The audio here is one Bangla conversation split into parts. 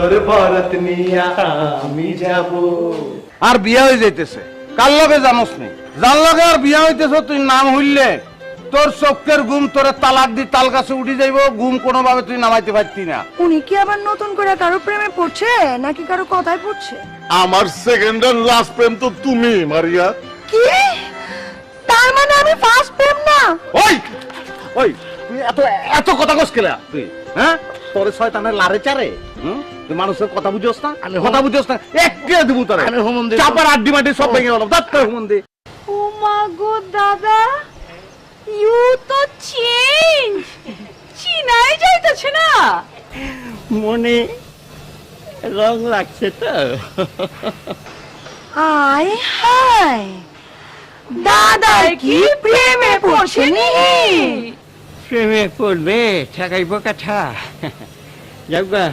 তোর বরত নিয়া আমি যাব। আর বিয়া হয়ে যাইতেছে, কার লগে জানোস নি? যার লগে আর বিয়া হইতেছ তুই নাম হইলে তোর চোখের ঘুম তোরে তালাক দি তাল গাছে উঠি যাইব, ঘুম কোনোভাবে তুই নামাইতে পারতি না। উনি কি আবার নতুন করে কারো প্রেমে পড়ছে নাকি কারো কথায় পড়ছে? আমার সেকেন্ড এন্ড লাস্ট প্রেম তো তুমি মারিয়া। কি? তার মানে আমি ফার্স্ট প্রেম না? ওই ওই তুই এত এত কথা কস কেলা তুই? হ্যাঁ, তোরে শয়তানের লারে চারে। তুই মানুষের কথা বুঝোস না, কথা বুঝোস না, এককে দেব তোরে চাপার আড্ডি মাটি সব ভেঙে গেল। দাঁত করে হুমন দে। ও মা গো দাদা, ইউ তো চেঞ্জ, চিনাই যাইতেছে না। মনে রং লাগছে তো। হায় হায়, দাদা কি প্রেমে পড়ছে নি? প্রেমে পড়বে ঠেকাইব কাঠা। যাবা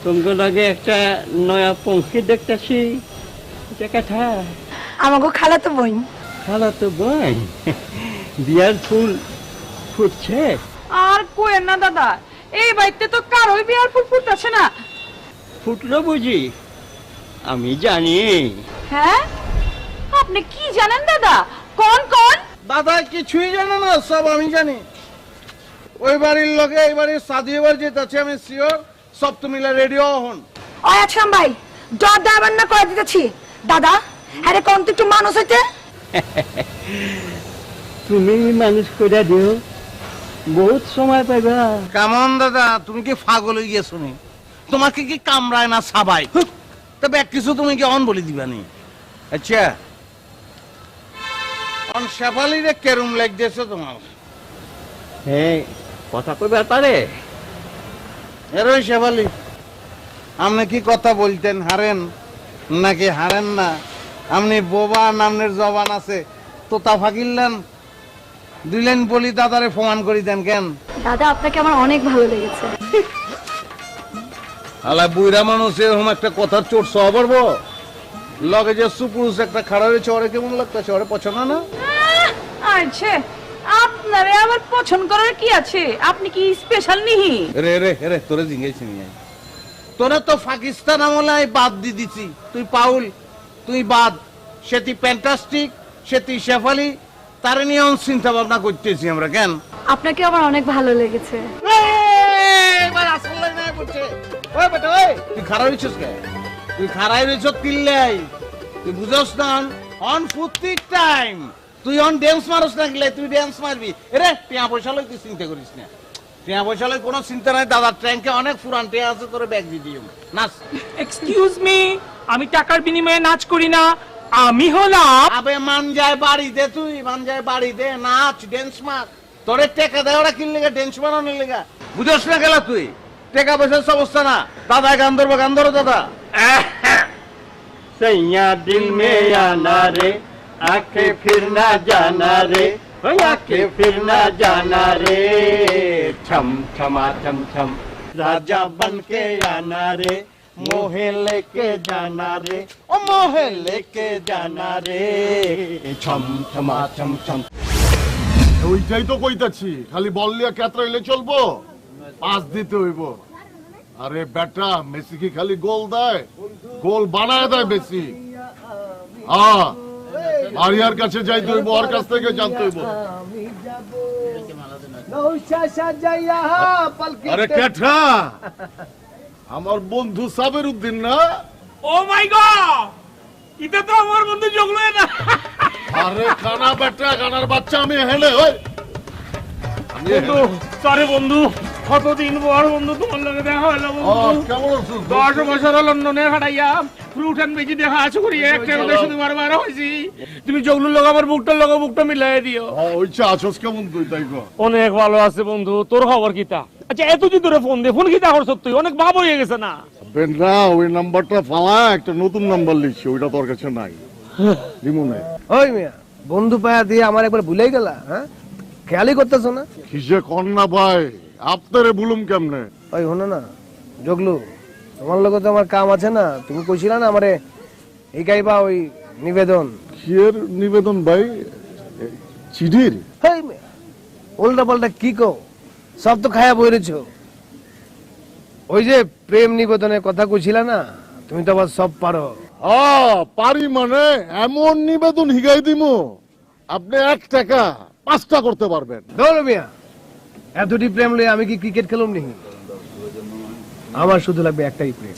তোমাকে লগে একটা নয়া পঙ্খী দেখতেছি, এটা কাঠা। আমাকে খালা তো বই। খালা তো বই, বিয়ার ফুল ফুটছে। আর কোয়েন না দাদা, এই বাড়িতে তো কারোই বিয়ার ফুল ফুটতেছে না। ফুটলো বুঝি? আমি জানি। হ্যাঁ, আপনি কি জানেন দাদা? কোন কোন? দাদা কিছুই জানে না, সব আমি জানি। ওই বাড়ির লোকে এই বাড়ির সাদি এবার যেতেছে, আমি শিওর। সব তুমি রেডিও হন। ওই আচ্ছা ভাই, জর দাবার না করে দিতেছি। দাদা আরে কোন তো একটু মানুষ হইতে। তুমি মানুষ করে দিও, বহুত সময় পাইবা। কেমন দাদা, তুমি কি পাগল হয়ে গিয়েছো নি? তোমাকে কি কামড়ায় না সাবাই? তবে এক কিছু তুমি কি অন বলে দিবানি? আচ্ছা, অন শেফালিরে কেরম লাগতেছে তোমার? হ্যাঁ, কথা কইবার পারে। এরই শেফালি, আপনি কি কথা বলতেন হারেন নাকি হারেন না? আপনি বোবা নামনের জবান আছে, তোতা ফাকিলেন দুই লাইন বলি দাদারে ফমান করি দেন কেন? দাদা আপনাকে আমার অনেক ভালো লেগেছে। আলা বুইরা মানুষ এরকম একটা কথার চোট সহ পারবো? লগে যে সুপুরুষ একটা খাড়া রয়েছে, ওরে কেমন লাগতেছে? ওরে পছন্দ না? আচ্ছা, আপনারে আবার পছন্দ করার কি আছে? আপনি কি স্পেশাল নিহি? রে রে রে, তোরে জিঙ্গাইছি নিয়ে তোরা তো পাকিস্তান আমলায় বাদ দি দিছি। তুই পাউল, তুই বাদ। সে তুই ফ্যান্টাস্টিক, সে তুই শেফালি, তার নিয়ে চিন্তা ভাবনা করতেছি আমরা। কেন? আপনাকে আমার অনেক ভালো লেগেছে। তুই খারাপ হয়েছিস কে? তুই খারাপ হয়েছ কিল্লাই? তুই বুঝস না? অন ফুর্তি টাইম তুই অন ড্যান্স মারস না গেলে তুই ড্যান্স মারবি। রে টিয়া পয়সা লই তুই চিন্তা করিস না। টিয়া পয়সা লই কোনো চিন্তা নাই। দাদার ট্যাঙ্কে অনেক ফুরান টিয়া আছে, তোরে ব্যাগ দিয়ে দিও। নাচ। এক্সকিউজ মি, আমি টাকার বিনিময়ে নাচ করি না। আমি হলাম আবে মান যায় বাড়ি দে, তুই মান যায় বাড়ি দে, নাচ ড্যান্স মার। তোরে টেকা দেয় ওরা কিন লেগা, ড্যান্স মারানোর লেগা। বুঝস না গেলা তুই? টেকা পয়সার সমস্যা না। দাদা গান ধরবো, গান ধরো দাদা। सैया दिल में आना रे, आके फिर ना जाना रे, आके फिर ना जाना रे, छम छमा छम छम राजा बन के आना रे, मोहे लेके जाना रे, ओ मोहे लेके जाना रे, छम छमा छम छम। ওইটাই তো কইতাছি, খালি বল লিয়া কেতরাইলে চলবো? পাস দিতে হইব। আরে বেটা, মেসি কি খালি গোল দেয়? গোল বানায় দেয় বেশি। মারিয়ার কাছে যাইতে হইব, ওর কাছ থেকে জানতে হইব। আরে কেঠা, আমার বন্ধু সাবের উদ্দিন না? ও মাই গড, এটা তো আমার বন্ধু জগলো না। আরে কানা বেটা, কানার বাচ্চা, আমি হেলে। ওই বন্ধু, সরি বন্ধু, কতদিন পর বন্ধু তোমার লগে দেখা হলো বন্ধু। কেমন আছিস? 10 বছর লন্ডনে কাটাইয়া ফ্রুট এন্ড ভেজি দেখা আছে করি, একটা কথা শুধু বারবার হইছি। তুমি জগলুর লগে আমার বুকটা মিলাই দিও। ওইটা আছস কেমন তুই? তাই কর। অনেক ভালো আছে বন্ধু, তোর খবর কিতা? আচ্ছা এতদিন ধরে ফোন কিতা করছ তুই? অনেক ভাব হয়ে গেছে না? বেন্ডা, ওই নাম্বারটা ফালা, একটা নতুন নাম্বার লিখছি, ওইটা তোর কাছে নাই। রিমনে ওই মিয়া, বন্ধু পায়া দিয়ে আমার একবার ভুলেই গেলা। হ্যাঁ, খেয়ালই করতেছো না? কিসে কন্যা ভাই, আপনারে ভুলুম কেমনে? ওই হনো না জগলু, তোমার লোক তো আমার কাম আছে না? তুমি কইছিলা না আমারে এই গাইবা ওই নিবেদন। কিয়ের নিবেদন ভাই? চিঠির? হেই মিয়া, উল্টা পাল্টা কি কও? সব তো খায়া বইরেছ। ওই যে প্রেম নিবেদনের কথা কইছিলা না, তুমি তো আবার সব পারো। পারি মানে এমন নিবেদন হিগাই দিমু আপনি 1 টাকা 5টা করতে পারবেন। ধরো মিয়া, এতটি প্রেম লয়ে আমি কি ক্রিকেট খেলুম নাকি? আমার শুধু লাগবে একটাই প্লেট।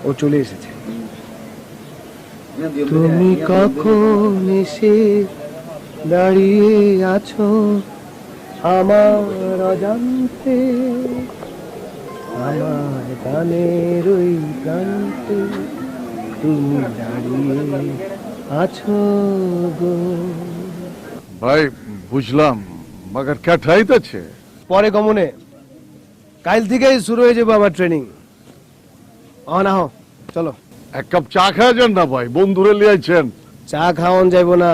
ও চলে এসেছে। তুমি কখন এসে দাঁড়িয়ে আছো আমার অজান্তে, আমার গানের ওই প্রান্তে তুমি দাঁড়িয়ে আছো গো। ভাই বুঝলাম, মগর কাঠাইতেছে পরে কমনে কাল থেকেই শুরু হয়ে যাবে আমার ট্রেনিং। না হো চলো, 1 কাপ চা খাওয়া যান না ভাই, বন্ধুরে লিয়াইছেন। চা খাওয়ান যাইব না,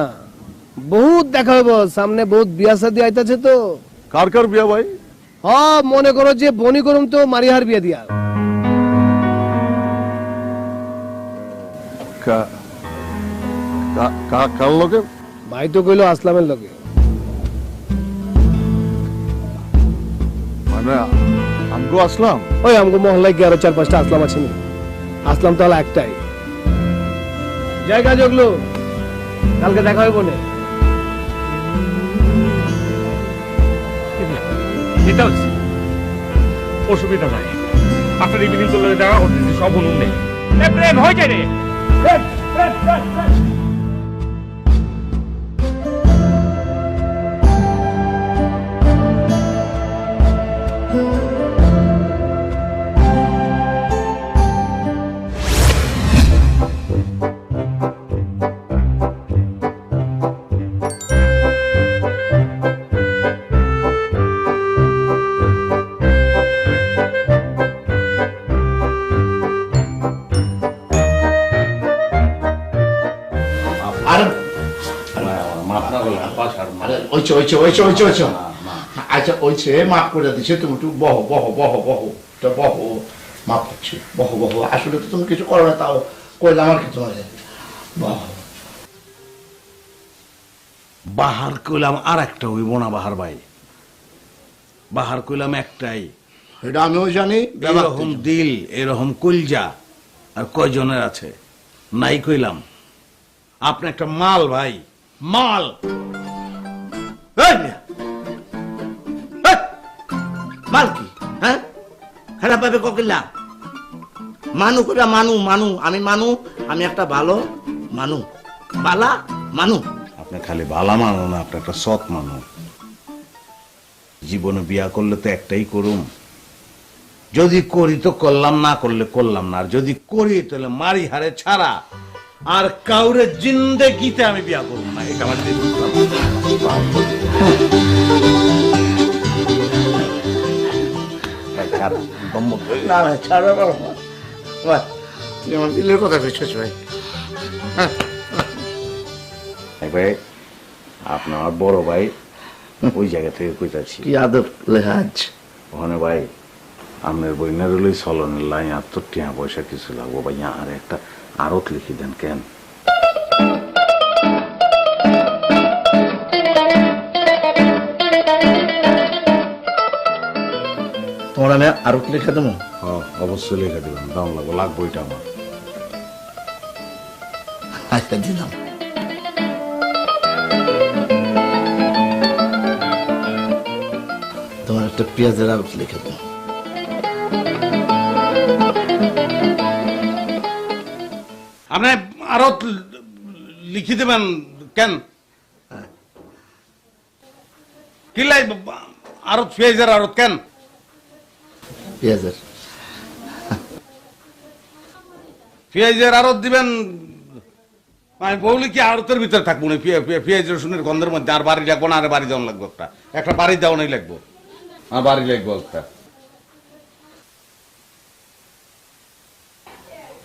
বহুত দেখা হইব সামনে, বহুত বিয়া শাদী আইতাছে তো। কার কার বিয়া ভাই? মনে করো যে বনি করুম তো মারিহার বিয়া দিয়া। কার লোকে? ভাই তো কইলো আসলামের লগে। মানে আমগো আসলাম? ওই আমগো মহল্লায় কি আরো 4-5টা আসলাম আছে নি? আসলাম তো হলো একটাই। জায়গা জগলো, কালকে দেখা হইব না। এটা হচ্ছে অসুবিধা নাই, আপনার এই বিনীত দেখা করতেছি, সব অনুন নেই। প্রেম হয়ে যায় রে। আচ্ছা ওইছে, মাফ করে দিছে, তুমি একটু বহো বহো বহো বহো, বহো, মাফ করছি, বহো বহো। আসলে তো তুমি কিছু করো না, তাও কইলে আমার কিছু হয়। বহো। বাহার কইলাম আর একটা হইব না বাহার ভাই, বাহার কইলাম একটাই। এটা আমিও জানি, এরকম দিল এরকম কলজা আর কয়জনের আছে নাই কইলাম। আপনি একটা মাল ভাই, মাল। মাল কি? হ্যাঁ, খারাপ ভাবে ককিলা মানু করে মানু মানু, আমি মানু, আমি একটা ভালো মানু, বালা মানু। আপনি খালি বালা মানু না, আপনি একটা সৎ মানু। জীবনে বিয়া করলে তো একটাই করুম, যদি করি তো করলাম, না করলে করলাম না, আর যদি করি তাহলে মারি হারে ছাড়া আর কাউরে জিন্দেগিতে আমি বিয়া করব না। এটা আমার দিলের কথা বিশ্বাস ভাই। ভাই আপনার বড় ভাই ওই জায়গা থেকে কইতাছি, কি আদর লেহাজ ওখানে ভাই আপনার বইনার হলেই চলনের লাই, আর তো টিয়া পয়সা কিছু লাগবো ভাই, আর একটা আরত লিখি দেন কেন? তোমার আমি আরত লিখে দেবো? হ্যাঁ অবশ্যই লিখে দেবেন, দাম লাগবো, লাগবো এটা আমার। আচ্ছা দিলাম। তোমার একটা পেঁয়াজের আরত লিখে দেবো। আপনি আরত লিখি দেবেন কেন? কি লাই আরত, পেঁয়াজের আরত কেন? পেঁয়াজের পেঁয়াজের আরত দিবেন? আমি বলি কি আরতের ভিতরে থাকবো না, পেঁয়াজ রসুনের গন্ধের মধ্যে আর বাড়ি লাগবো না, আর বাড়ি দেওয়ান লাগবো, একটা বাড়ি দেওয়ানই লাগবো, আর বাড়ি লাগবো একটা।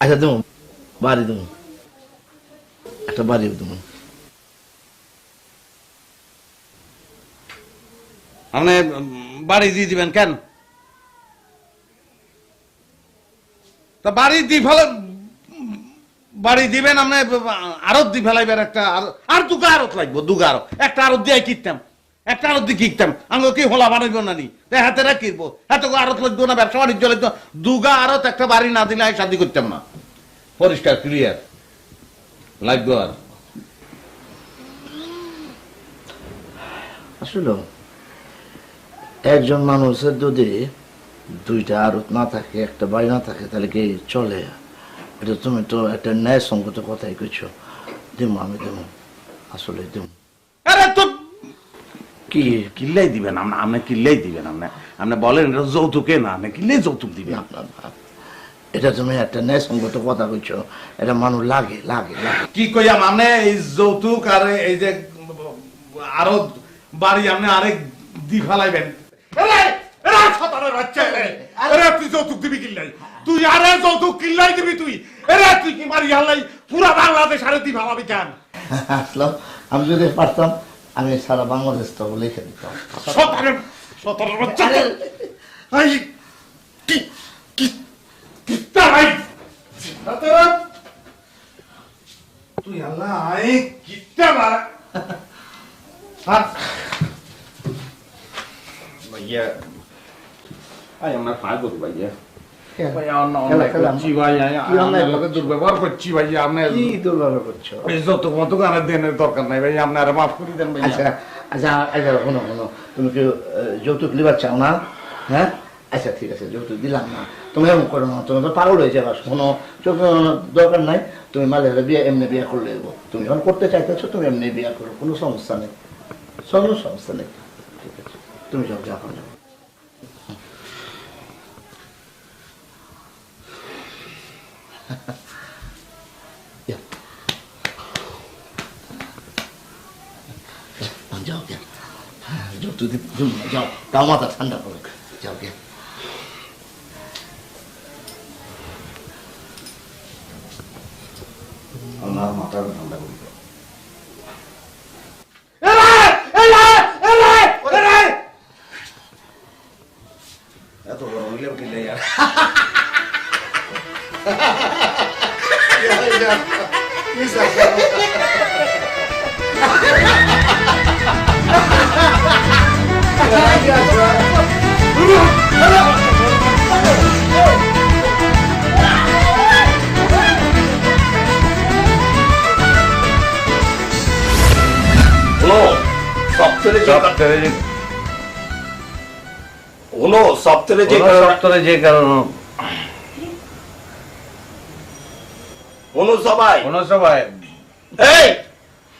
আচ্ছা দেবো, বাড়ি দেবো, একটা বাড়ি দেবো। আপনি বাড়ি দিয়ে দিবেন কেন? তা বাড়ি দিয়ে ফেলে, বাড়ি দিবেন আপনি, আরত দিয়ে ফেলাইবেন একটা, আর দুগা আরত লাগবো, দুগা আরত, একটা আরত দিয়ে কিনতাম, একটা আরো দিকে কিকতাম আঙ্গ কি হোলা বানাইব না নি হাতে রাখিব হাতে আরত লাগতো না ব্যবসা বাণিজ্য লাগতো দুগা আরত একটা বাড়ি না দিলে আমি শাদি করতাম না পরিষ্কার ক্লিয়ার লাগবে আর আসলে একজন মানুষের যদি দুইটা আড়ত না থাকে একটা বাড়ি না থাকে তাহলে কি চলে? এটা তুমি তো একটা ন্যায়সঙ্গত কথাই কইছো। দেবো আমি দেবো, আসলে দেবো। আরে তো কি কিল্লাই দিবেন আপনি কিল্লাই দিবেন আপনি বলেন এটা যৌতুকে না আপনি কিল্লাই যৌতুক দিবেন আপনার ভাব, এটা তুমি একটা ন্যায়সঙ্গত কথা কইছো, এটা মানুষ লাগে লাগে লাগে। কি কইয়াম আপনি এই যৌতুক আর এই যে আরো বাড়ি আপনি আরেক দি ফেলাইবেন তুই যৌতুক দিবি কিল্লাই তুই আরে যৌতুক কিল্লাই দিবি তুই তুই কি মারি হাল্লাই পুরা বাংলাদেশ আরে দি ভাবাবি কেন আসলাম আমি যদি পারতাম আমি সারা বাংলাদেশ তো লিখে দিতাম। সতেরো বাচ্চা আই কি কি কিতারাই তুই আল্লাহ আই কিতারা ভাইয়া আই আমরা পাগল ভাইয়া দুর্ব্যবহার করছি ভাইয়া আপনার কি দুর্ব্যবহার করছো? যত মতো গানের দেনের দরকার নাই ভাই আপনারা মাফ করে দেন ভাইয়া আচ্ছা আচ্ছা আচ্ছা শোনো শোনো, তুমি কি যৌতুক লিবার চাও না? হ্যাঁ আচ্ছা ঠিক আছে, যৌতুক দিলাম না, তুমি এমন করো না, তুমি তো পাগল হয়ে যাবে। শোনো চোখ দরকার নাই, তুমি মাঝে মাঝে বিয়ে এমনি বিয়ে করলে দেবো। তুমি যখন করতে চাইতেছো তুমি এমনি বিয়ে করো, কোনো সমস্যা নেই, কোনো সমস্যা নেই। ঠিক আছে তুমি যাও, যা যাও। যাও গে, যৌতুক যাও, তাও মাথা ঠান্ডা করো, যাও গে। আল্লাহ মাথা ঠান্ডা করে দাও এত বড় হইলেও কি লাই সপ্তাহে যে কারণ সবাই এই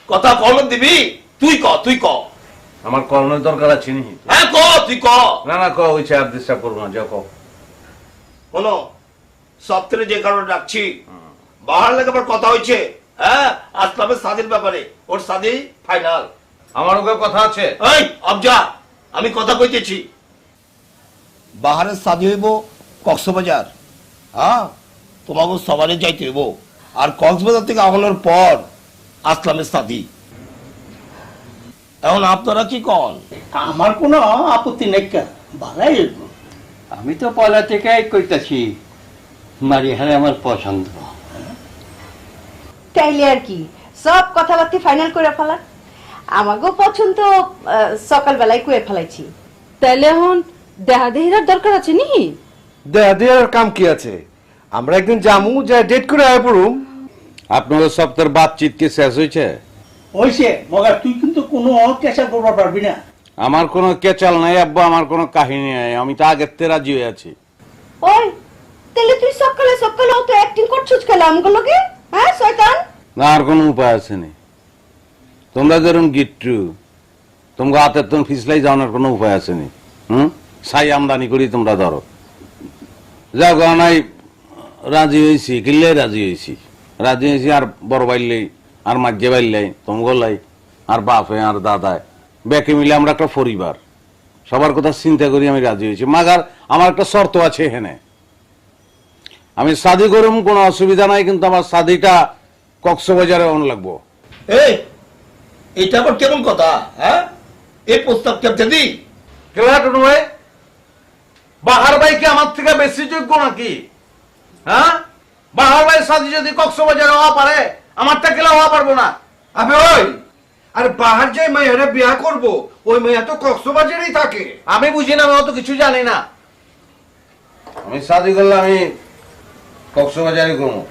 কথা কল দিবি, তুই ক আমার কর্মের দরকার আছে নি? হ্যাঁ ক, তুই ক। না না ক, ওই আর ডিস্টার্ব করবো না, যাও ক। শোনো, সপ্তাহে যে কারণে ডাকছি, বাহার লাগে আবার কথা হয়েছে। হ্যাঁ, আসলামের সাদির ব্যাপারে, ওর সাদি ফাইনাল। আমার ওকে কথা আছে। এই অবজা, আমি কথা কইতেছি। বাহারের সাদি হইব কক্সবাজার। হ্যাঁ, তোমাকে সবারে যাইতে হইব। আর কক্সবাজার থেকে আহনের পর আসলামের সাদি। এখন আপনারা কি কন? আমার কোনো আপত্তি নেই, ভালাই। আমি তো পয়লা থেকেই কইতাছি মারিহারে আমার পছন্দ। তাইলে আর কি সব কথাবার্তা ফাইনাল করে ফেলার। আমাকেও পছন্দ সকালবেলায় কয়ে ফেলাইছি। তাইলে এখন দেহা দেহিরার দরকার আছে নি? দেয়া দেয়ার কাম কি আছে? আমরা একদিন জামু যা ডেট করে আয় পড়ুম। আপনাদের সপ্তাহের বাতচিত কি শেষ হয়েছে? হয়েছে, মগার তুই কিন্তু কোনো কেঁচা করবার পারবি না। আমার কোনো কেচাল নাই আব্বা, আমার কোনো কাহিনী নাই, আমি তো আগের তে রাজি হয়ে আছি। ওই তাহলে তুই সকালে সকালে অত অ্যাক্টিং করছিস কেন আমগুলোকে? হ্যাঁ শয়তান। না, আর কোনো উপায় আছে নি। তোমরা ধরুন গিট্টু, তোমরা হাতের তুমি ফিসলাই যাওয়ার কোনো উপায় আছে নি? ছাই আমদানি করি তোমরা ধরো। যাও গা নাই, রাজি হয়েছি, কিনলে রাজি হয়েছি, আর বড় বাইলেই আর মাঝে বাইলাই তোমাগুলাই আর বাপে আর দাদায় ব্যাকে মিলে আমরা একটা পরিবার, সবার কথা চিন্তা করি আমি রাজি হয়েছি। মাগার আমার একটা শর্ত আছে এখানে, আমি শাদি করুম কোনো অসুবিধা নাই, কিন্তু আমার শাদিটা কক্সবাজারে অন লাগবো। এই এটা আবার কেমন কথা? হ্যাঁ, এই প্রস্তাব কেমন দি? বাহার ভাই কি আমার থেকে বেশি যোগ্য নাকি? হ্যাঁ, বাহার ভাই শাদি যদি কক্সবাজারে হওয়া পারে, আমারটা কেলা হওয়া পারবো না? আবে ওই আর বাহার যে মেয়েরা বিয়া করব ওই মেয়ে তো কক্সবাজারেই থাকে। আমি বুঝি না, আমি অত কিছু জানি না। আমি শাদি করলে আমি কক্সবাজারে ঘুমো।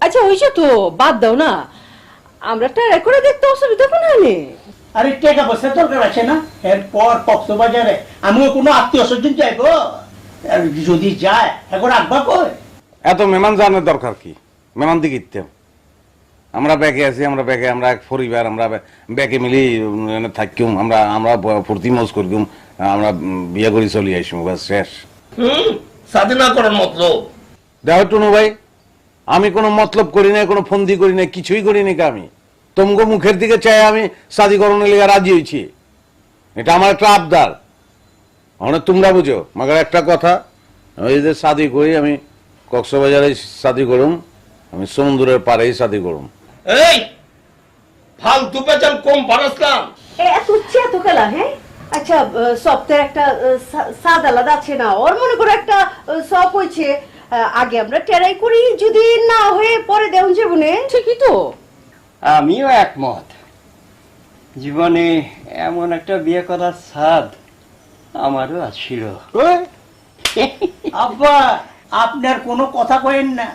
আচ্ছা হয়েছে তো, বাদ দাও না, আমরা ট্রাই করে দেখতে অসুবিধা কোনো নেই। আরে টাকা পয়সা দরকার আছে না, এরপর কক্সবাজারে আমিও কোনো আত্মীয় স্বজন যাইবো, যদি যায় এখন আব্বা কই। এত মেহমান জানার দরকার কি? মেহমান দিকে ইত্যাম আমরা ব্যাগে আছি, আমরা ব্যাগে, আমরা এক পরিবার, আমরা ব্যাগে মিলি থাকিম, আমরা আমরা ফুর্তি মজ করিম, আমরা বিয়ে করে চলে আসি, বাস শেষ। শাদি না করার মতলব দেখো টুনু ভাই, আমি কোনো মতলব করি না, কোনো ফন্দি করি না, কিছুই করি না। আমি তোমাকে মুখের দিকে চাই আমি শাদি করানোর লেগে রাজি হয়েছি, এটা আমার একটা আবদার। অনেক তোমরা বুঝো, মাগার একটা কথা, ওই যে শাদি করি আমি কক্সবাজারে শাদি করুম, আমি সমুদ্রের পাড়েই শাদি করুম। এই ফালতু পেঁচাল কম পারসলাম এত উচ্চ এত খেলা। হ্যাঁ আচ্ছা, সপ্তাহে একটা স্বাদ আলাদা আছে না, ওর মনে করো একটা সব হয়েছে, আগে আমরা ট্রাই করি, যদি না হয়ে পরে দেওয়া জীবনে। ঠিকই তো, আমিও একমত। জীবনে এমন একটা বিয়ে করার স্বাদ আমারও আছিল। আব্বা আপনার কোনো কথা কইেন না,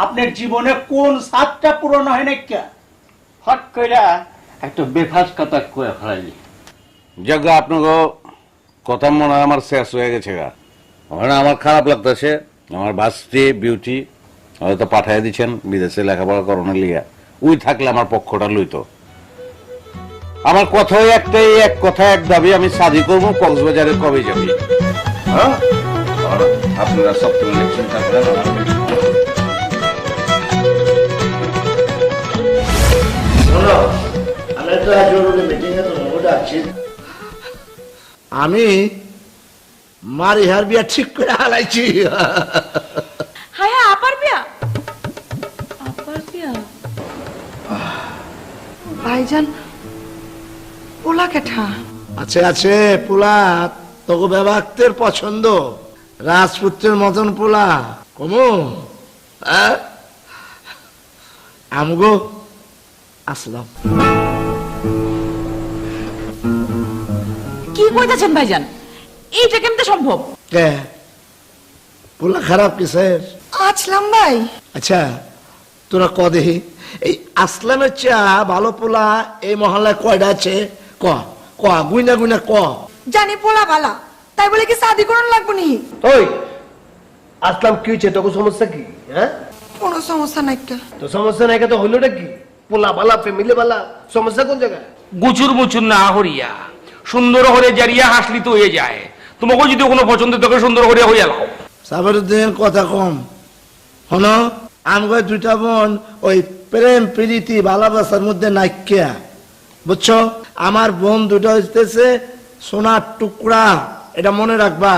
আপনার জীবনে কোন স্বাদটা পূরণ হয় না, হট কইরা একটা বেফাস কথা কয়ে ফেলাইলি। জায়গা আপনাকে কথা মনে হয় আমার শেষ হয়ে গেছে গা, ওখানে আমার খারাপ লাগতেছে। আমার ভাস্তি বিউটি হয়তো পাঠাই দিচ্ছেন বিদেশে লেখাপড়া করানোর লিগা, ওই থাকলে আমার পক্ষটা লইতো। আমার কথাই একটাই, এক কথা এক দাবি, আমি শাদি করবো। কক্সবাজারে কবে যাবি? হ্যাঁ, আপনারা সব চিন্তা করেন। আমি একটা জরুরি মিটিং এ তোমাকে ডাকছি। আমি মারিহার বিয়া ঠিক করে হালাইছি। হ্যাঁ হ্যাঁ, আপার বিয়া, আপার বিয়া। ভাইজান পোলা কেঠা আছে আছে, পোলা তোকে ব্যবাক্তের পছন্দ, রাজপুত্রের মতন পোলা কমু। আমগো আসলাম। কি কইতাছেন ভাইজান? এইটা কেমতে সম্ভব? কে পোলা খারাপ কিসের? আসলাম ভাই। আচ্ছা তোরা ক দেখি, এই আসলামের চা ভালো পোলা এই মহল্লায় কয়টা আছে? ক ক গুইনা গুইনা ক। জানি পোলা বালা, তাই বলে কি শাদি করন লাগবো নি? ওই আসলাম কি হয়েছে? তোকে সমস্যা কি? হ্যাঁ, কোনো সমস্যা নাই। তো সমস্যা নাই, তো হইলোটা কি? পোলা বালা, ফ্যামিলি বালা, সমস্যা কোন জায়গায়? গুচুর মুচুর না হরিয়া, সুন্দর হরে জারিয়া হাসলি তো হয়ে যায়। তোমাকে যদি কোনো পছন্দ তোকে সুন্দর হরিয়া হইয়া লাও। সাবরুদ্দিন কথা কম হন। আমগো দুইটা বোন ওই প্রেম প্রীতি ভালোবাসার মধ্যে নাইকিয়া, বুঝছো? আমার বোন দুটো হইতেছে সোনার টুকরা, এটা মনে রাখবা।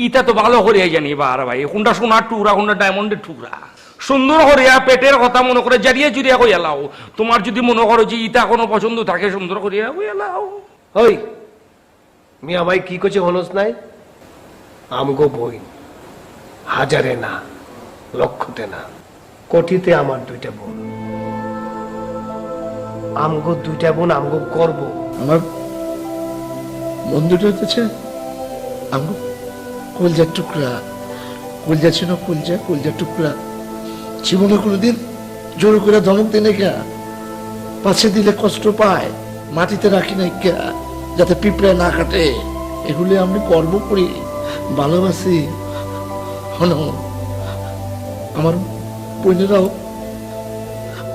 ইটা তো ভালো হরিয়া জানি বার ভাই, কোনটা সোনার টুকরা কোনটা ডায়মন্ডের টুকরা। সুন্দর হরিয়া পেটের কথা মনে করে জারিয়া জুরিয়া হইয়া লাও। তোমার যদি মনে করো যে ইটা কোনো পছন্দ থাকে, সুন্দর করিয়া হইয়া লাও। ওই মিয়া ভাই কি করছে হনস নাই? আমগো বই হাজারে না, লক্ষতে না, কোটিতে আমার দুইটা বোন। আমগো দুইটা বোন, আমগো করব। আমার বন্ধুটা হচ্ছে আমগো কলজার টুকরা, কলজা ছিল, কলজা কলজার টুকরা। জীবনে কোনোদিন জোর করে ধমক দিনে কে, পাশে দিলে কষ্ট পায়, মাটিতে রাখি নাই কে, যাতে পিঁপড়ে না কাটে। এগুলি আমি গর্ব করি, ভালোবাসি। হন আমার বোনেরাও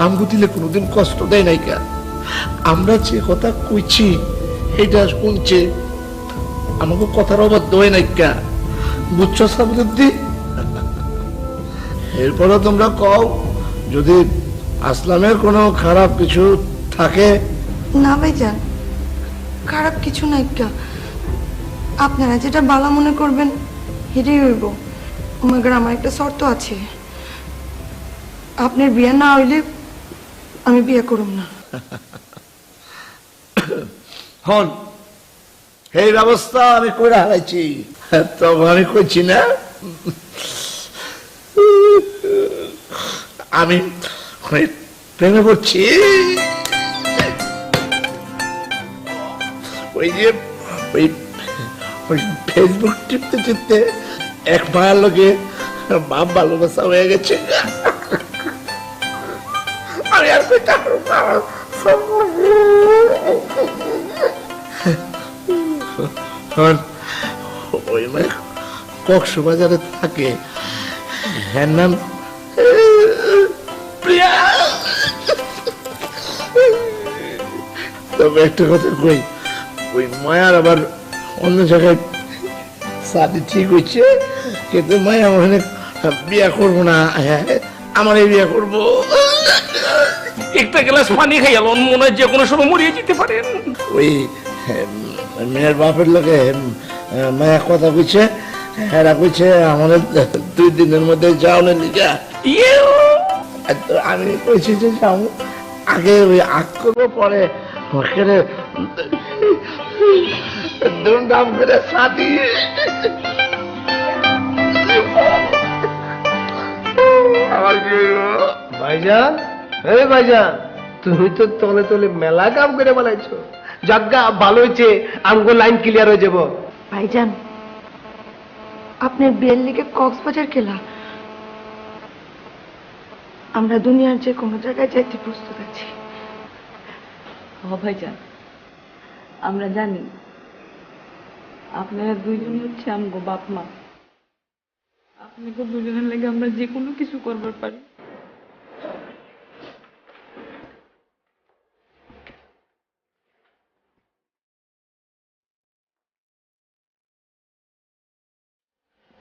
আমগো দিলে কোনোদিন কষ্ট দেয় নাই কে। আমরা যে কথা কইছি এটা শুনছে, আমাকে কথার অবাধ্য হয় নাই কে, বুঝছো সাবরুদ্দি? এরপরে তোমরা কও যদি আসলামের কোনো খারাপ কিছু থাকে। না ভাইজান, খারাপ কিছু নাই। আপনারা যেটা ভালো মনে করবেন সেটাই হইব। মগর আমার একটা শর্ত আছে, আপনার বিয়ে না হইলে আমি বিয়ে করব না। হন এই ব্যবস্থা আমি করে হারাইছি, তখন আমি করছি না আমি প্রেমে পড়ছি। ওই যে ওই ওই ফেসবুক টিপতে টিপতে এক মায়ের লোকে বাপ ভালোবাসা হয়ে গেছে। আমি আর কইতে পারবো না। ওই মানে কক্সবাজারে থাকে, হ্যাঁ নাম প্রিয়া। তবে একটা কথা কই, ওই মায়ার আবার অন্য জায়গায় শাদি ঠিক হচ্ছে, কিন্তু মায়া ওখানে বিয়া করবো না, হ্যাঁ আমারই বিয়া করবো। একটা গ্লাস পানি খাইয়াল মনে হয় যে কোনো সময় মরিয়ে যেতে পারেন। ওই মেয়ের বাপের লোকে মায়া কথা কইছে, হেরা কইছে আমাদের 2 দিনের মধ্যে যাওনের লিগা। আমি কইছি যে যাও, আগে ওই আগ করবো, পরে ওখানে দুমদাম করে শাদি। ভাইজান, এই ভাইজান, তুমি তো তলে তলে মেলা কাম করে বলাইছো। যাজ্ঞা ভালো হয়েছে, আমগো লাইন ক্লিয়ার হয়ে যাব। ভাইজান, আপনার বিয়ের লিগে কক্সবাজার খেলা, আমরা দুনিয়ার যে কোনো জায়গায় যাইতে প্রস্তুত আছি। ও ভাইজান, আমরা জানি আপনারা দুইজন হচ্ছে আমগো বাপ মা। আপনাকে দুজনের লেগে আমরা যে কোনো কিছু করবার পারি।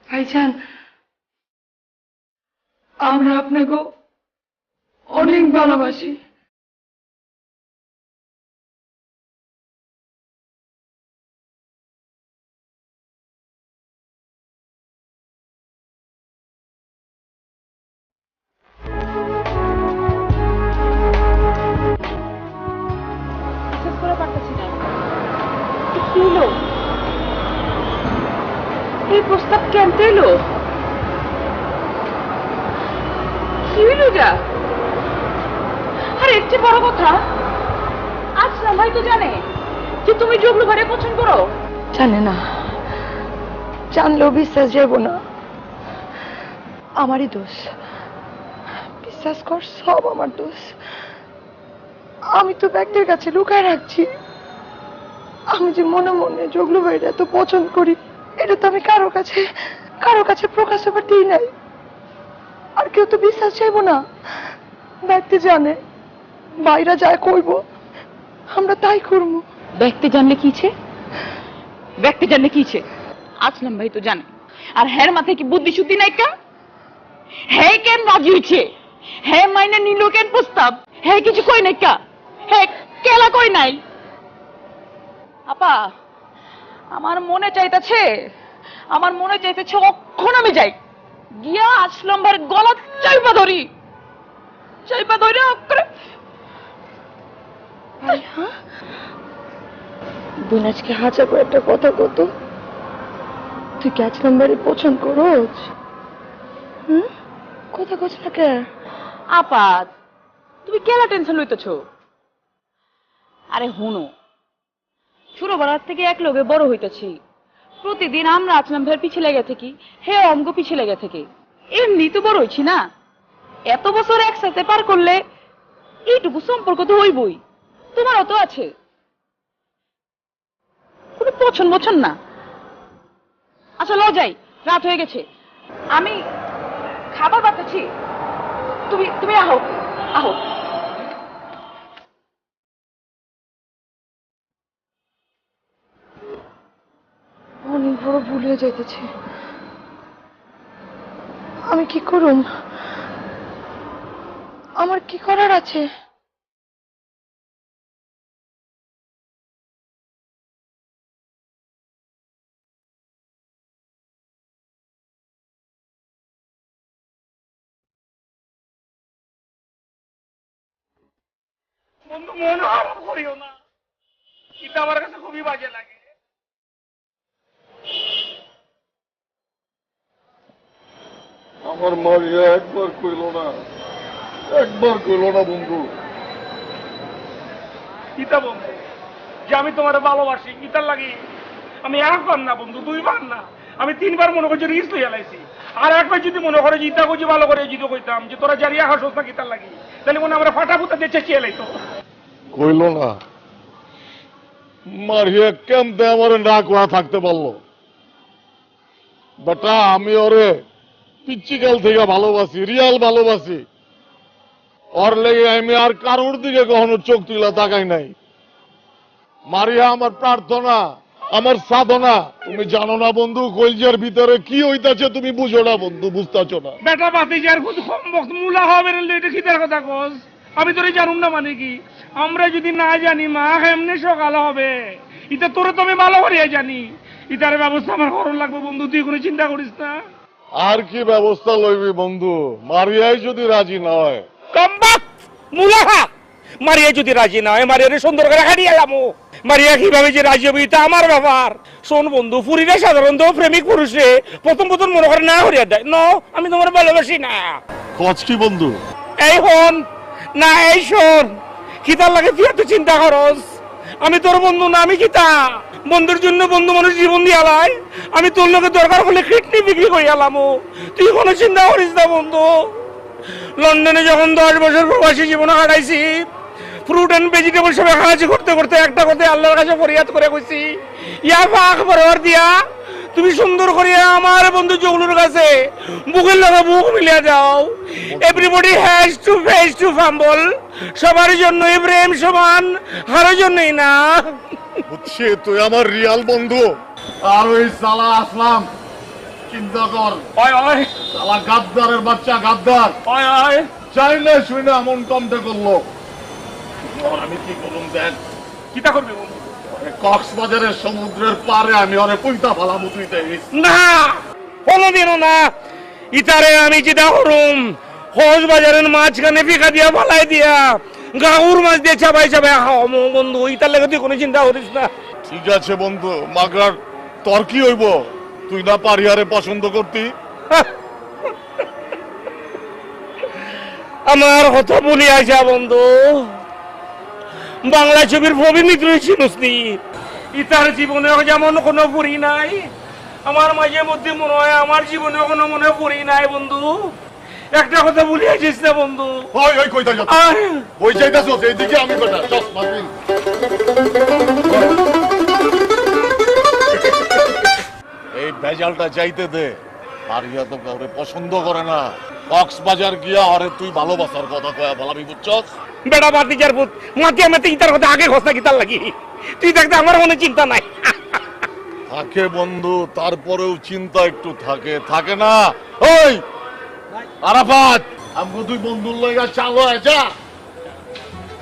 ভাইজান, আমরা আপনাকে অনেক ভালোবাসি। এই প্রস্তাব কেমতে এলো? কি হইল যা? আর এর চেয়ে বড় কথা, আসলাম ভাই তো জানে যে তুমি জগলু ভাইরে পছন্দ করো। জানে না, জানলেও বিশ্বাস যাব না। আমারই দোষ, বিশ্বাস কর, সব আমার দোষ। আমি তো ব্যক্তির কাছে লুকায় রাখছি। আমি যে মনে মনে জগলু ভাইরে এত পছন্দ করি, এটা তো আমি কারো কাছে প্রকাশ হবার দিই নাই। আর কেউ তো বিশ্বাস চাইব না। ব্যক্তি জানে, বাইরা যায় কইব, আমরা তাই করবো। ব্যক্তি জানলে কিছে? ব্যক্তি জানলে কিছে? আসলাম ভাই তো জানে। আর হ্যার মাথায় কি বুদ্ধি শুদ্ধি নাই কেন? হ্যাঁ কেন রাজি হয়েছে? হ্যাঁ মাইনে নিল কেন প্রস্তাব? হ্যাঁ কিছু কই নাই কা? হ্যাঁ কেলা কই নাই? আপা, আমার মনে চাইতেছে অক্ষণ আমি যাই গিয়া আসলাম ভাইয়ের গলা চাইপা ধরি বোন, আজকে হাজার করে একটা কথা কত, তুই কি আজ নাম্বারে পছন্দ করছ? কথা কছ না কে? আপা, তুমি কেলা টেনশন লইতেছ? আরে হুনো, ছোটবেলার থেকে এক লগে বড় হইতেছি। প্রতিদিন আমরা আসলাম ভাইয়ের পিছে লেগে থাকি, হে অঙ্গ পিছে লেগে থাকি। এমনি তো বড় হইছি না? এত বছর একসাথে পার করলে এইটুকু সম্পর্ক তো হইবই। তোমারও তো আছে। কোনো পছন্দ না। আচ্ছা ল যাই, রাত হয়ে গেছে, আমি খাবার বানাচ্ছি, তুমি আহো। অনেক বড় ভুল হয়ে যাইতেছে। আমি কি করুম? আমার কি করার আছে? বন্ধু, মন খারাপ করিও না, এটা আমার কাছে খুবই বাজে লাগে। আমার মারিয়া একবার কইল না বন্ধু। কিতা বন্ধু, যে আমি তোমার ভালোবাসি, ইতার লাগি আমি একবার না বন্ধু, দুইবার না, আমি 3 বার মনে করছি রিস্ক হয়ে লাইছি। আর একবার যদি মনে করে যে ইতা করছি ভালো করে যদি কইতাম যে তোরা জারিয়া হাসোস না কিতার লাগি, তাহলে মনে আমরা ফাটাফুটা দিয়ে চেঁচিয়ে লাইতো। কইল না মারিয়া কেমতে আমার না করা থাকতে পারলো? বেটা আমি ওরে পিচ্চিকাল থেকে ভালোবাসি, রিয়াল ভালোবাসি। ওর লেগে আমি আর কারোর দিকে কখনো চোখ তুলা তাকাই নাই। মারিয়া আমার প্রার্থনা, আমার সাধনা। তুমি জানো না বন্ধু, কলজের ভিতরে কি হইতাছে তুমি বুঝো না বন্ধু, বুঝতেছো না। বেটা বাতিজার কম বক্ত মুলা হবে এটা খিদার কথা কস, আমি তোরে জানুম না মানে কি? আমরা যদি না জানি মা এমনি সকাল হবে, এটা তোরে তো আমি ভালো করিয়া জানি। ইতার ব্যবস্থা আমার করণ লাগবে বন্ধু, তুই কোনো চিন্তা করিস না। আর কি ব্যবস্থা লইবি বন্ধু? মারিয়াই যদি রাজি না হয়। কমবাক মুলা মারিয়া যদি রাজি না হয়, মারিয়ারে সুন্দর করে হারিয়ে যাবো। মারিয়া কিভাবে যে রাজি হবে এটা আমার ব্যাপার। শোন বন্ধু, পুরীরা সাধারণত প্রেমিক পুরুষে প্রথম মনে করে না হরিয়া দেয়, ন আমি তোমার ভালোবাসি না। কচ কি বন্ধু? এই হন না, এই শোন, কিতার লাগে তুই এত চিন্তা করস? আমি তোর বন্ধু না, আমি কিতা বন্ধুর জন্য বন্ধু মানুষ জীবন দিয়ে আলাই। আমি তোর লোকে দরকার হলে কিডনি বিক্রি করে আলাম। তুই কোনো চিন্তা করিস না বন্ধু। লন্ডনে যখন 10 বছর প্রবাসী জীবন কাটাইছি, ফ্রুট এন্ড ভেজিটেবল সব খাওয়াছি করতে করতে একটা কথা আল্লাহর কাছে ফরিয়াদ করে কইছি, ইয়া পাক বরাবর দিয়া তুমি সুন্দর করিয়া আমার বন্ধু জগলুর কাছে বুকের লগে বুক মিলিয়ে যাও। Everybody has to face to fumble. সবার জন্য প্রেম সমান, কারোর জন্যই না। বুঝছি তুই আমার রিয়াল বন্ধু। আর ওই সালা আসলাম, চিন্তা কর, সালা গাদ্দারের বাচ্চা, গাদ্দার চাই না শুই না এমন কমতে করলো। আমি কি করুন দেখ, কিতা করবি বন্ধু? কক্সবাজারের সমুদ্রের পারে আমি ওরে পইতা ফালামু, তুই দেখিস না, কোনোদিনও না। ইতারে আমি যেটা করুম, হজ বাজারের মাঝখানে ফিকা দিয়া ফালাই দিয়া গাউর মাছ দিয়ে চাবাই চাবাই খাওয়ামো বন্ধু। ইতার লেগে তুই কোনো চিন্তা করিস না। ঠিক আছে বন্ধু, মাগার তোর কি হইব? তুই না পারিয়ারে পছন্দ করতি? আমার কথা বলি আসা বন্ধু, বাংলা ছবির প্রবীণ মিত্র চিনুস নি? ইতার জীবনে যেমন কোনো পুরি নাই, আমার মাঝে মধ্যে মনে হয় আমার জীবনে কোনো মনে পুরি নাই বন্ধু। একটা কথা বলি আসিস না বন্ধু। ওই ওই কইতা যা, ওই যাইতাছস এইদিকে, আমি কইতা চস মাসিন। এই ভেজালটা যাইতে দে। পারিয়া তো কাউরে পছন্দ করে না। কক্সবাজার গিয়া আরে তুই ভালোবাসার কথা কয়া বলাবি, বুঝছস? বেড়া বাতিজার পুত, মাকে আমাতে ইতার কথা আগে ঘোষণা কিতার লাগি। তুই দেখতে আমার মনে চিন্তা নাই। থাকে বন্ধু, তারপরেও চিন্তা একটু থাকে, থাকে না? ওই আরাফাত, আমগো তুই বন্ধুর লইগা চালো যা,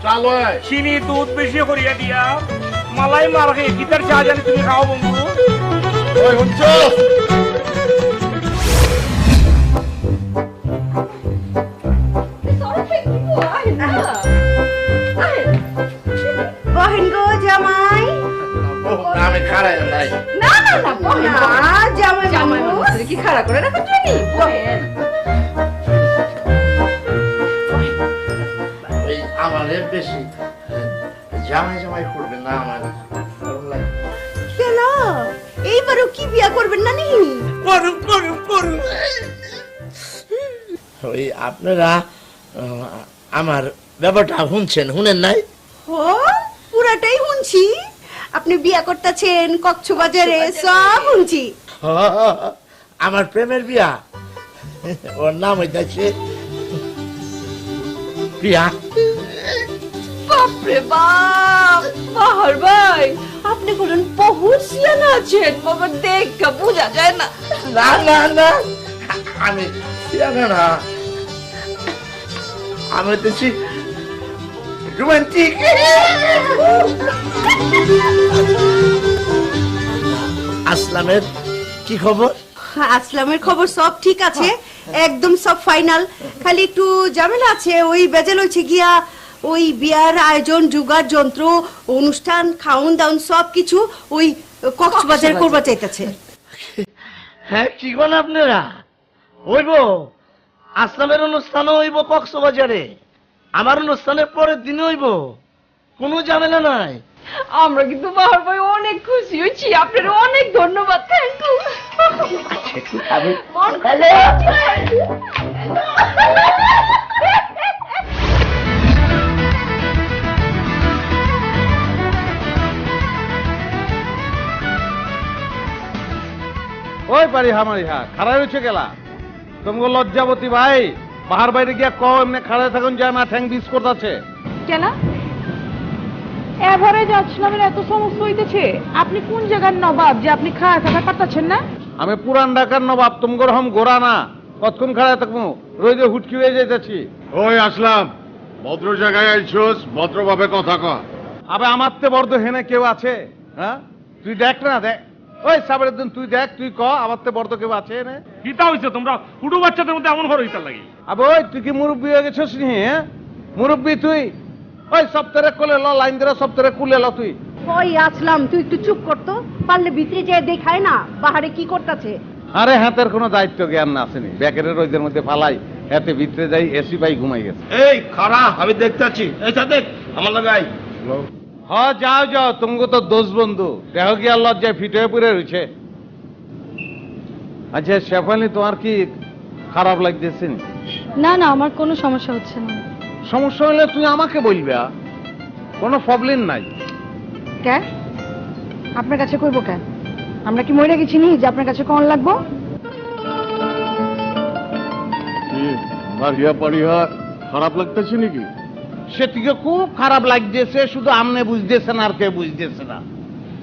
চালো। চিনি দুধ বেশি করিয়া দিয়া মালাই মার খেয়ে গীতার চা জানি তুমি খাও বন্ধু। ওই শুনছস? বহেন গো জামাই। আমি খারাই নাই। না না না বহেন না, জামাই জামাই বলতে কি খারাপ করে রাখা জানি? বহেন ওই আমাদের বেশি জামাই জামাই করবেন না, আমার কেন এইবারও কি বিয়া করবেন না নি? করুন করুন করুন। ওই আপনারা আমার ব্যাপারটা শুনছেন, শুনেন নাই? ও পুরাটাই শুনছি। আপনি বিয়া করতেছেন কক্সবাজারে, সব শুনছি। আমার প্রেমের বিয়া, ওর নাম হইতাছে প্রিয়া। বাপরে বাপ, বাহার ভাই আপনি বলেন বহুত সিয়ানা আছেন, বাবা দেখা বোঝা যায় না। না না না, আমি সিয়ানা না, আমি হইতেছি রোমান্টিক। আসলামের কি খবর? আসলামের খবর সব ঠিক আছে, একদম সব ফাইনাল। খালি একটু ঝামেলা আছে, ওই বেজাল হচ্ছে গিয়া ওই বিয়ার আয়োজন, জোগাড় যন্ত্র, অনুষ্ঠান, খাওন দাওন সব কিছু ওই কক্সবাজার করবা চাইতেছে। হ্যাঁ কি বলেন আপনারা? হইব আসলামের অনুষ্ঠানও হইব কক্সবাজারে, আমার অনুষ্ঠানের পরের দিন হইব, কোনো ঝামেলা নাই। আমরা কিন্তু বাহার ভাই অনেক খুশি হয়েছি, আপনার অনেক ধন্যবাদ। Thank you. ওই পারি হামারি হা খারাপ হয়েছে গেলা তোমাকে লজ্জাবতী ভাই বাহার বাইরে গিয়া ক এমনি খাড়ায় থাকুন যায় না ঠ্যাং বিস করতেছে কেন এভারেজ আসলামের এত সমস্যা হইতেছে? আপনি কোন জায়গার নবাব যে আপনি খাওয়া থাকা পারতেছেন না? আমি পুরান ঢাকার নবাব তোমার হম গোড়া না, কতক্ষণ খাড়ায় থাকবো, রোদে হুটকি হয়ে যাইতেছি। ওই আসলাম, ভদ্র জায়গায় আইছোস, ভদ্রভাবে কথা কয়। আবে আমার তে বর্দ হেনে কেউ আছে? হ্যাঁ তুই দেখ না, দেখ ওই সাবের দিন তুই দেখ, তুই ক আমার তে বর্দ কেউ আছে এনে? কিতা হইছে তোমরা হুডু বাচ্চাদের মধ্যে এমন ঘর হইতার লাগি? আবে ওই তুই কি মুরব্বী হয়ে গেছিস নি? হ্যাঁ মুরব্বী তুই, ওই সপ্তাহে কোলে ল লাইন ধরে সপ্তাহে কুলে ল তুই। ওই আসলাম, তুই একটু চুপ করতো, পারলে ভিতরে যেয়ে দেখায় না বাহারে কি করতেছে। আরে হাতের কোনো দায়িত্ব জ্ঞান না আসেনি, ব্যাকের রোদের মধ্যে ফালাই হাতে ভিতরে যাই এসি পাই ঘুমাই গেছে। এই খারা আমি দেখতে আছি, এই দেখ আমার লাগাই। হ যাও যাও, তুমি তো দোষ বন্ধু, দেহ গিয়া লজ্জায় ফিট হয়ে পড়ে রয়েছে। আচ্ছা শেফালি, তোমার কি খারাপ লাগতেছে? না না, আমার কোনো সমস্যা হচ্ছে না। সমস্যা হলে তুই আমাকে বলবে, কোনো প্রবলেম নাই। কে আপনার কাছে কইবো কেন? আমরা কি মরে গেছি নি যে আপনার কাছে কন লাগবো? মারিয়া পারিয়া খারাপ লাগতেছে নাকি? সেটিকে খুব খারাপ লাগতেছে, শুধু আমনে বুঝতেছে না আর কে বুঝতেছে না।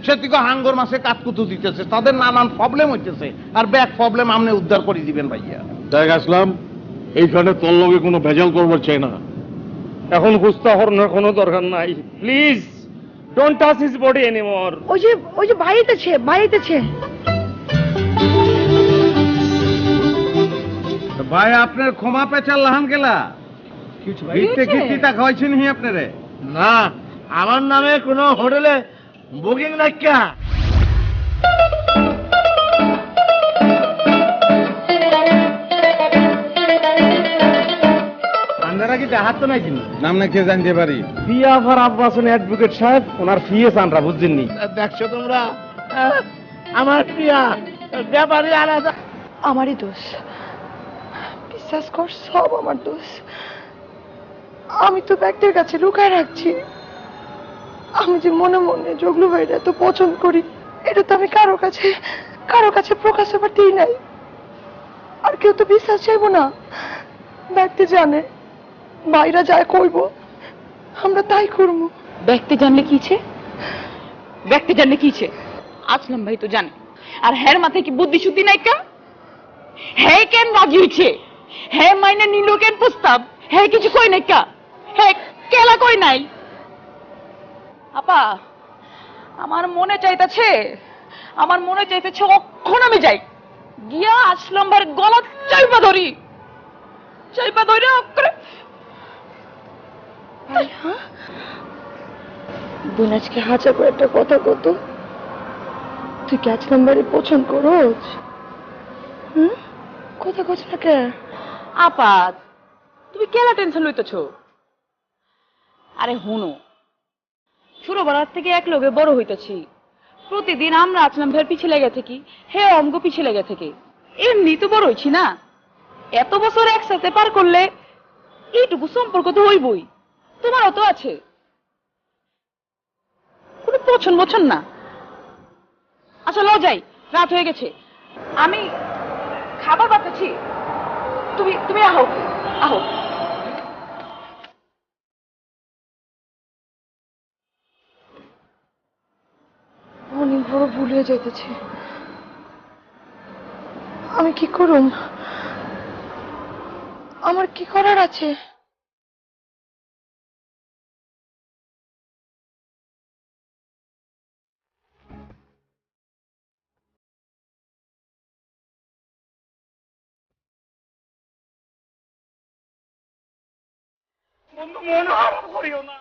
সেটিকে হাঙ্গর মাসে কাতকুতু দিতেছে, তাদের নানান প্রবলেম হইতেছে, আর ব্যাক প্রবলেম আমনে উদ্ধার করে দিবেন ভাইয়া। দেখ আসলাম, এইখানে তোর লগে কোনো ভেজাল করবার চাই না। এখন গুস্তা হরনের কোনো দরকার নাই। Please don't touch his body anymore. ওই যে বাইরেতেছে বাইরেতেছে। ভাই আপনার ক্ষমা পেঁচাল লাহান গেলা কি চিতা খাওয়াইছেন হি আপনারে? না, আমার নামে কোনো হোটেলে বুকিং নাই কা। আপনারা কি হাত তো নাই কিনি নাম না কে জানতে পারি? বিয়াফার আব্বাসন অ্যাডভোকেট সাহেব, ওনার ফিএস আনরা বুঝছেননি? দেখছো তোমরা, আমার প্রিয়া ব্যাপারে আলাদা। আমারই দোষ, বিশ্বাস কর সব আমার দোষ। আমি তো ব্যক্তির কাছে লুকায় রাখছি। আমি যে মনে মনে জগলু ভাইরা এত পছন্দ করি, এটা তো আমি কারো কাছে প্রকাশ হবার দিই নাই। আর কেউ তো বিশ্বাস চাইবো না। ব্যক্তি জানে, বাইরা যায় কইব, আমরা তাই করবো। ব্যক্তি জানলে কিছে? ব্যক্তি জানলে কিছে? আসলাম ভাই তো জানে, আর হ্যার মাথায় কি বুদ্ধি শুদ্ধি নাই কা? হ্যাঁ কেন রাজি হয়েছে? হ্যাঁ মাইনে নিল কেন প্রস্তাব? হ্যাঁ কিছু কই নাই কা? হ্যাঁ কেলা কই নাই? আপা আমার মনে চাইতেছে অক্ষণ আমি যাই গিয়া আসলাম ভাইয়ের গলা চাইপা ধরি করে। বোন আজকে হাজার করে একটা কথা কত, তুই কি 1 নম্বরে পছন্দ করছ? কথা কছ না কে? আপা তুমি কেলা টেনশন লইতেছ? আরে হুনো, ছোটবেলার থেকে এক লগে বড় হইতেছি, প্রতিদিন আমরা আসলাম ভাইয়ের পিছে লেগে থাকি, হে অঙ্গ পিছে লেগে থেকে, এমনি তো বড় হইছি না? এত বছর একসাথে পার করলে এইটুকু সম্পর্ক তো হইবই। তোমারও তো আছে, কোনো পছন্দ না। আচ্ছা ল যাই, রাত হয়ে গেছে, আমি খাবার বানাচ্ছি, তুমি আহো। অনেক বড় ভুল হয়ে যাইতেছে। আমি কি করুম? আমার কি করার আছে? বন্ধু মন খারাপ করিও না,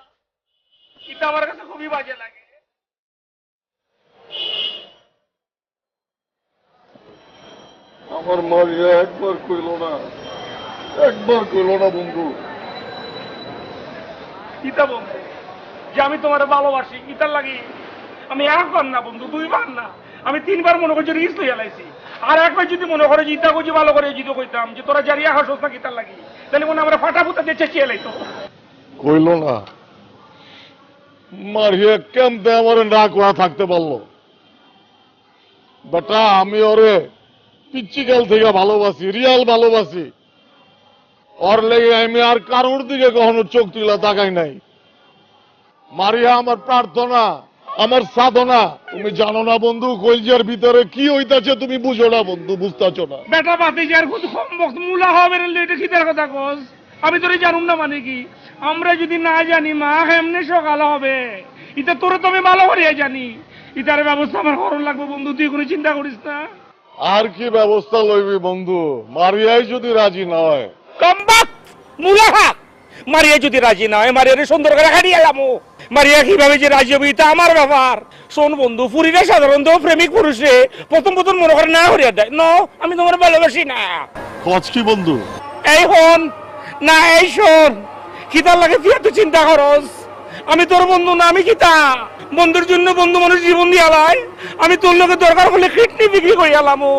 এটা আমার কাছে খুবই বাজে লাগে। আমার মারিয়া একবার কইল না বন্ধু। কিতা বন্ধু? যে আমি তোমার ভালোবাসি, ইতার লাগি আমি একবার না বন্ধু, দুইবার না, আমি তিনবার মনে করছি রিস্ক হয়ে লাইছি। আর একবার যদি মনে করে ইতা করছি ভালো করে যদি কইতাম যে তোরা জারিয়া হাসোস না কিতার লাগি, তাহলে মনে আমরা ফাটা ফুটা দিয়ে চেঁচিয়ে লাইতো। কইল না মারিয়া কেমতে আমার না করা থাকতে পারলো? বেটা আমি ওরে পিচ্চিকাল থেকে ভালোবাসি, রিয়াল ভালোবাসি। ওর লেগে আমি আর কারোর দিকে কখনো চোখ তুলা তাকাই নাই। মারিয়া আমার প্রার্থনা, আমার সাধনা। তুমি জানো না বন্ধু কলজার ভিতরে কি হইতাছে, তুমি বুঝো না বন্ধু, বুঝতেছো না। বেটা বাতি যার খুব কম বক্ত মুলা হবে না, এটা কিতার কথা কস? আমি তোরে জানুম না মানে কি? আমরা যদি না জানি মা এমনি সকাল হবে, এটা তোরে তো আমি ভালো করে জানি। ইতার ব্যবস্থা আমার করণ লাগবে বন্ধু, তুই কোনো চিন্তা করিস না। আর কি ব্যবস্থা লইবি বন্ধু? মারিয়াই যদি রাজি না হয়। কমবাক মুলা মারিয়া যদি রাজি না হয়, মারিয়ারে সুন্দর করে হারিয়ে এলামো। মারিয়া কিভাবে যে রাজি হবে এটা আমার ব্যাপার। শোন বন্ধু, পুরীরা সাধারণত প্রেমিক পুরুষে প্রথম প্রথম মনে করে না হরিয়া দেয়, ন আমি তোমার ভালোবাসি না। কচ কি বন্ধু? এই হন না, এই শোন, কিতার লাগে তুই এত চিন্তা করস? আমি তোর বন্ধু না, আমি কিতা বন্ধুর জন্য বন্ধু মানুষ জীবন দিয়ে আলাই। আমি তোর লোকের দরকার হলে কিডনি বিক্রি করে আলামো।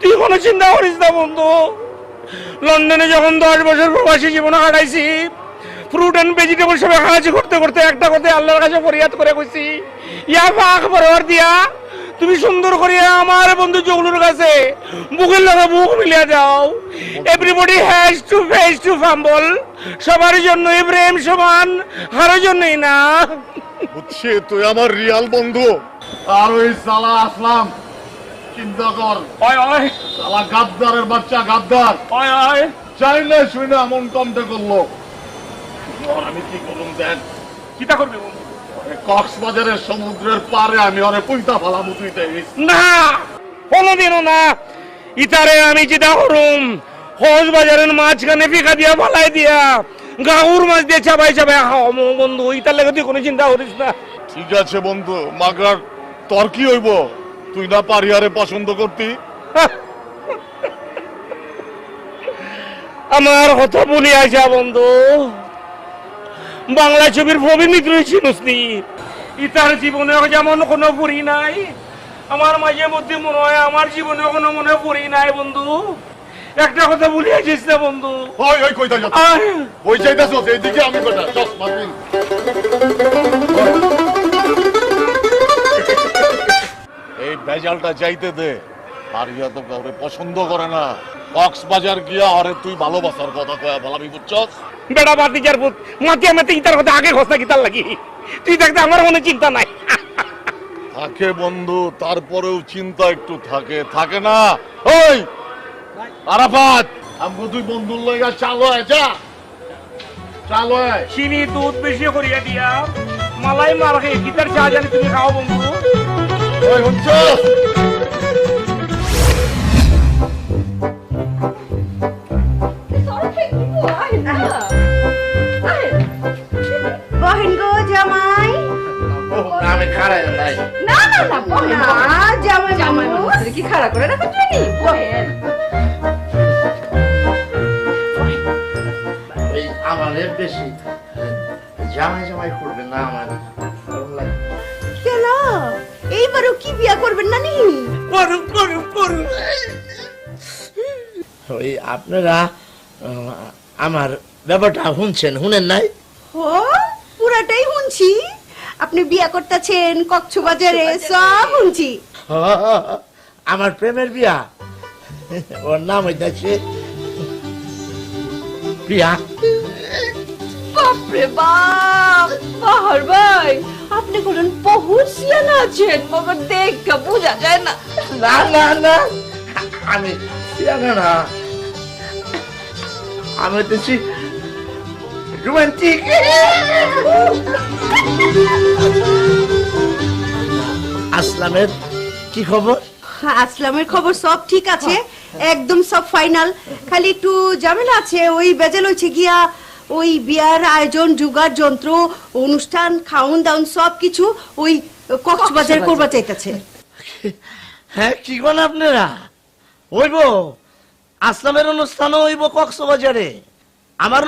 তুই কোনো চিন্তা করিস না বন্ধু। লন্ডনে যখন 10 বছর প্রবাসী জীবন কাটাইছি, ফ্রুট এন্ড ভেজিটেবল সব খাওয়াছি করতে করতে একটা কথাই আল্লাহর কাছে ফরিয়াদ করে কইছি, ইয়া পাক পরওয়ার দিয়া তুমি সুন্দর করে আমার বন্ধু জগলুর কাছে বুকের লগে বুক মিলিয়ে দাও। Everybody has to face to fumble. সবার জন্য প্রেম সমান, কারোর জন্যই না। বুঝছি তুই আমার রিয়াল বন্ধু। আর ওই সালা আসলাম, চিন্তা কর। ওই ওই সালা গাদ্দারের বাচ্চা, গাদ্দার। ওই ওই চাই না শুই না এমন কমতে করলো। আমি কি করুন দেখ? কিতা করবে বন্ধু? কক্সবাজারের সমুদ্রের পারে আমি ওরে পুইতা ফালামু, তুই দেখিস না, কোনোদিনও না। ইতারে আমি চিন্তা করুম কক্সবাজারের মাঝখানে ফিকা দিয়া ফালাই দিয়া গাউর মাছ দিয়ে চাবাই চাবাই খাওয়ামো বন্ধু। ইতার লেগে তুই কোনো চিন্তা করিস না। ঠিক আছে বন্ধু, মাগার তোর কি হইব? তুই না পারিয়ারে পছন্দ করতি? আমার কথা বলি আসা বন্ধু, বাংলা ছবির প্রবীণ চিনুসনি। ইতার জীবনে যেমন কোনো পরি নাই, আমার মাঝে মধ্যে মনে হয় আমার জীবনে কোনো মনে পরি নাই বন্ধু। একটা কথা বলি আসিস না বন্ধু। ওই ওই কইতা যা, ওই যাইতাছস এইদিকে, আমি কইতা চস মারবিন। এই বেজালটা যাইতে দে। পারিয়া তো কাউরে পছন্দ করে না। কক্সবাজার গিয়া আরে তুই ভালোবাসার কথা কয়া বলাবি, বুঝছস? বেড়া বাতি যার পুত মাতি আমি ইতার কথা আগে ঘোষণা কিতার লাগি। তুই থাকতে আমার মনে চিন্তা নাই। থাকে বন্ধু, তারপরেও চিন্তা একটু থাকে, থাকে না? ওই আরাফাত, আমগো তুই বন্ধুর লইগা চালো যা, চালো। চিনি দুধ বেশি করিয়া দিয়া মালাই মার খেয়ে গিটার চা জানি তুমি খাও বন্ধু। ওই শুনছস? বহেন গো জামাই। আমি খারাই নাই। না না না বহেন না, জামাই জামাই কি খারাপ করে রাখা জানি বহেন। এই আমাদের বেশি জামাই জামাই করবেন না, আমার কেন এইবারও কি বিয়া করবেন না নি? করুন করুন করুন। ওই আপনারা আমার ব্যাপারটা শুনছেন, শুনেন নাই? ও পুরাটাই শুনছি। আপনি বিয়া করতেছেন কক্সবাজারে, সব শুনছি। আমার প্রেমের বিয়া, ওর নাম হইতাছে প্রিয়া। বাপরে বাপ, বাহার ভাই আপনি কোন বহুত সিয়ানা আছেন, মগর দেখা বোঝা যায় না। না না না, আমি সিয়ানা না, আমি হইতেছি রোমান্টিক। আসলামের কি খবর? আসলামের খবর সব ঠিক আছে, একদম সব ফাইনাল। খালি একটু ঝামেলা আছে, ওই বেজাল হয়েছে গিয়া ওই বিয়ার আয়োজন, জোগাড় যন্ত্র, অনুষ্ঠান, খাওন দাওন সব কিছু ওই কক্সবাজার করবা চাইতেছে। হ্যাঁ কি কোন আপনারা? হইব আসলামের অনুষ্ঠানও হইব কক্সবাজারে, আমার